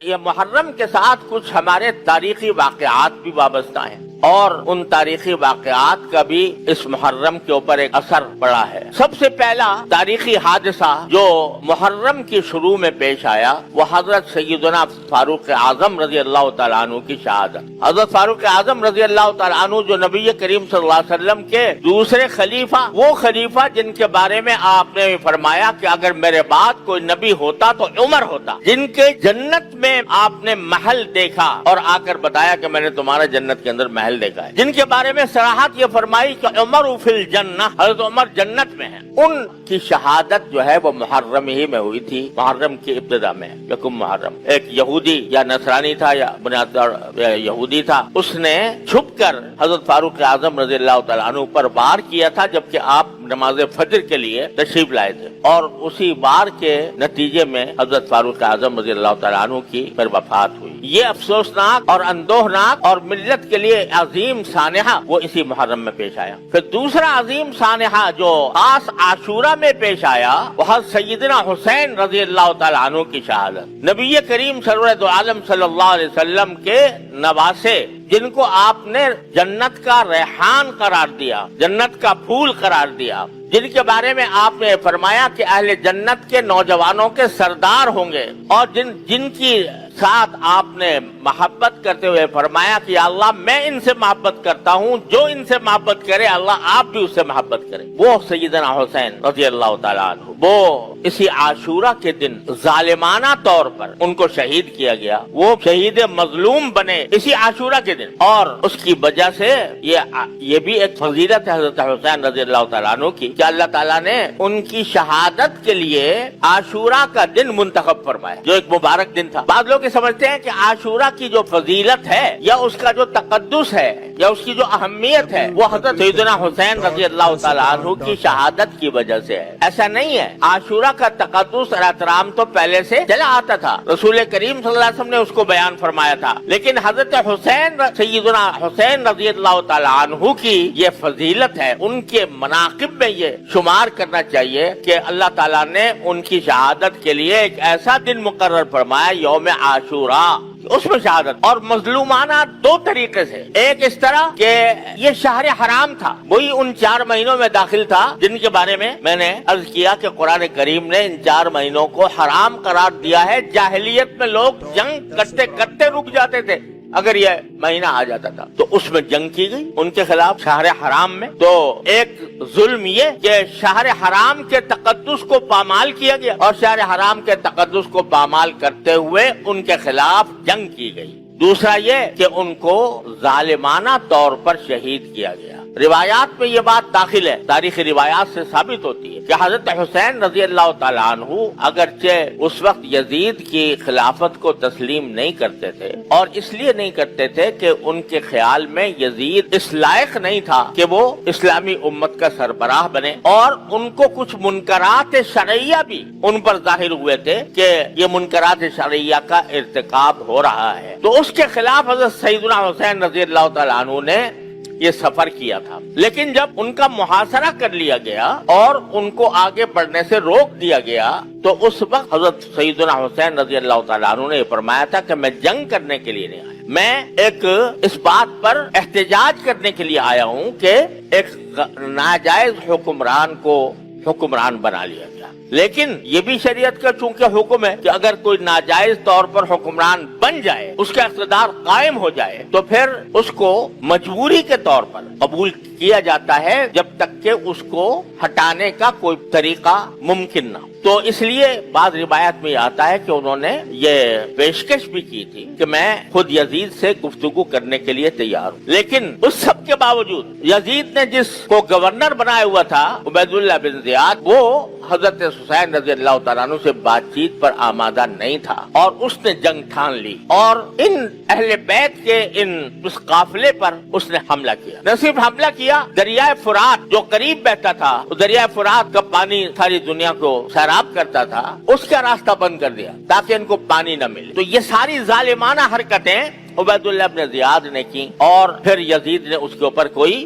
یہ محرم کے ساتھ کچھ ہمارے تاریخی واقعات بھی وابستہ ہیں اور ان تاریخی واقعات کا بھی اس محرم کے اوپر ایک اثر پڑا ہے۔ سب سے پہلا تاریخی حادثہ جو محرم کی شروع میں پیش آیا وہ حضرت سیدنا فاروق اعظم رضی اللہ تعالیٰ عنہ کی شہادت۔ حضرت فاروق اعظم رضی اللہ تعالیٰ عنہ جو نبی کریم صلی اللہ علیہ وسلم کے دوسرے خلیفہ، وہ خلیفہ جن کے بارے میں آپ نے فرمایا کہ اگر میرے بعد کوئی نبی ہوتا تو عمر ہوتا، جن کے جنت میں آپ نے محل دیکھا اور آ کر بتایا کہ میں نے تمہارا جنت کے اندر محل دیکھا ہے، جن کے بارے میں صراحت یہ فرمائی کہ عمر فی الجنہ، حضرت عمر جنت میں ہیں، ان کی شہادت جو ہے وہ محرم ہی میں ہوئی تھی، محرم کی ابتدا میں، یکم محرم۔ ایک یہودی یا نصرانی تھا یا بنیاد یہودی تھا، اس نے چھپ کر حضرت فاروق اعظم رضی اللہ تعالیٰ عنہ پر وار کیا تھا جبکہ آپ نماز فجر کے لیے تشریف لائے تھے، اور اسی وار کے نتیجے میں حضرت فاروق اعظم رضی اللہ تعالیٰ عنہ کی پھر وفات ہوئی۔ یہ افسوسناک اور اندوہناک اور ملت کے لیے عظیم سانحہ وہ اسی محرم میں پیش آیا۔ پھر دوسرا عظیم سانحہ جو خاص عاشورہ میں پیش آیا وہ سیدنا حسین رضی اللہ تعالیٰ عنہ کی شہادت، نبی کریم سرور عالم صلی اللہ علیہ وسلم کے نواسے، جن کو آپ نے جنت کا ریحان قرار دیا، جنت کا پھول قرار دیا، جن کے بارے میں آپ نے فرمایا کہ اہل جنت کے نوجوانوں کے سردار ہوں گے، اور جن کی ساتھ آپ نے محبت کرتے ہوئے فرمایا کہ اللہ میں ان سے محبت کرتا ہوں، جو ان سے محبت کرے اللہ آپ بھی اس سے محبت کرے، وہ سیدنا حسین رضی اللہ تعالیٰ عنہ۔ وہ اسی عاشورہ کے دن ظالمانہ طور پر ان کو شہید کیا گیا، وہ شہید مظلوم بنے اسی عاشورہ کے دن، اور اس کی وجہ سے یہ بھی ایک فضیلت ہے حضرت حسین رضی اللہ تعالیٰ عنہ کی کہ اللہ تعالیٰ نے ان کی شہادت کے لیے عاشورہ کا دن منتخب فرمایا، جو ایک مبارک دن تھا۔ بعض لوگ سمجھتے ہیں کہ عاشورہ کی جو فضیلت ہے یا اس کا جو تقدس ہے یا اس کی جو اہمیت ہے وہ حضرت سیدنا حسین رضی اللہ تعالیٰ عنہ کی شہادت کی وجہ سے ہے، ایسا نہیں ہے۔ عاشورہ کا تقدس اور احترام تو پہلے سے چلا آتا تھا، رسول کریم صلی اللہ علیہ وسلم نے اس کو بیان فرمایا تھا، لیکن حضرت حسین سیدنا حسین رضی اللہ تعالیٰ عنہ کی یہ فضیلت ہے، ان کے مناقب میں یہ شمار کرنا چاہیے کہ اللہ تعالیٰ نے ان کی شہادت کے لیے ایک ایسا دن مقرر فرمایا، یوم عاشورہ، اس میں شہادت، اور مظلومانہ دو طریقے سے۔ ایک اس طرح کہ یہ شہر حرام تھا، وہی ان 4 مہینوں میں داخل تھا جن کے بارے میں نے عرض کیا کہ قرآن کریم نے ان 4 مہینوں کو حرام قرار دیا ہے۔ جاہلیت میں لوگ جنگ کرتے کرتے رک جاتے تھے اگر یہ مہینہ آ جاتا تھا، تو اس میں جنگ کی گئی ان کے خلاف شہر حرام میں۔ تو ایک ظلم یہ کہ شہر حرام کے تقدس کو پامال کیا گیا، اور شہر حرام کے تقدس کو پامال کرتے ہوئے ان کے خلاف جنگ کی گئی۔ دوسرا یہ کہ ان کو ظالمانہ طور پر شہید کیا گیا۔ روایات میں یہ بات داخل ہے، تاریخی روایات سے ثابت ہوتی ہے کہ حضرت حسین رضی اللہ تعالیٰ عنہ اگرچہ اس وقت یزید کی خلافت کو تسلیم نہیں کرتے تھے، اور اس لیے نہیں کرتے تھے کہ ان کے خیال میں یزید اس لائق نہیں تھا کہ وہ اسلامی امت کا سربراہ بنے، اور ان کو کچھ منکرات شرعیہ بھی ان پر ظاہر ہوئے تھے کہ یہ منکرات شرعیہ کا ارتکاب ہو رہا ہے، تو اس کے خلاف حضرت سیدنا حسین رضی اللہ تعالیٰ عنہ نے یہ سفر کیا تھا۔ لیکن جب ان کا محاصرہ کر لیا گیا اور ان کو آگے بڑھنے سے روک دیا گیا، تو اس وقت حضرت سیدنا حسین رضی اللہ تعالیٰ عنہ نے یہ فرمایا تھا کہ میں جنگ کرنے کے لیے نہیں آیا، میں ایک اس بات پر احتجاج کرنے کے لیے آیا ہوں کہ ایک ناجائز حکمران کو حکمران بنا لیا گیا۔ لیکن یہ بھی شریعت کا چونکہ حکم ہے کہ اگر کوئی ناجائز طور پر حکمران بن جائے، اس کا اقتدار قائم ہو جائے، تو پھر اس کو مجبوری کے طور پر قبول کیا جاتا ہے جب تک کہ اس کو ہٹانے کا کوئی طریقہ ممکن نہ ہو۔ تو اس لیے بعض روایت میں آتا ہے کہ انہوں نے یہ پیشکش بھی کی تھی کہ میں خود یزید سے گفتگو کرنے کے لیے تیار ہوں، لیکن اس سب کے باوجود یزید نے جس کو گورنر بنایا ہوا تھا عبید اللہ بن زیاد، وہ حضرت حسین رضی اللہ تعالیٰ عنہ سے بات چیت پر آمادہ نہیں تھا، اور اس نے جنگ ٹھان لی، اور ان اہل بیت کے اس قافلے پر اس نے حملہ کیا۔ نہ صرف حملہ کیا، دریائے فرات جو قریب بہتا تھا، دریائے فرات کا پانی ساری دنیا کو سیراب کرتا تھا، اس کا راستہ بند کر دیا تاکہ ان کو پانی نہ ملے۔ تو یہ ساری ظالمانہ حرکتیں عبید اللہ بن زیاد نے کی، اور پھر یزید نے اس کے اوپر کوئی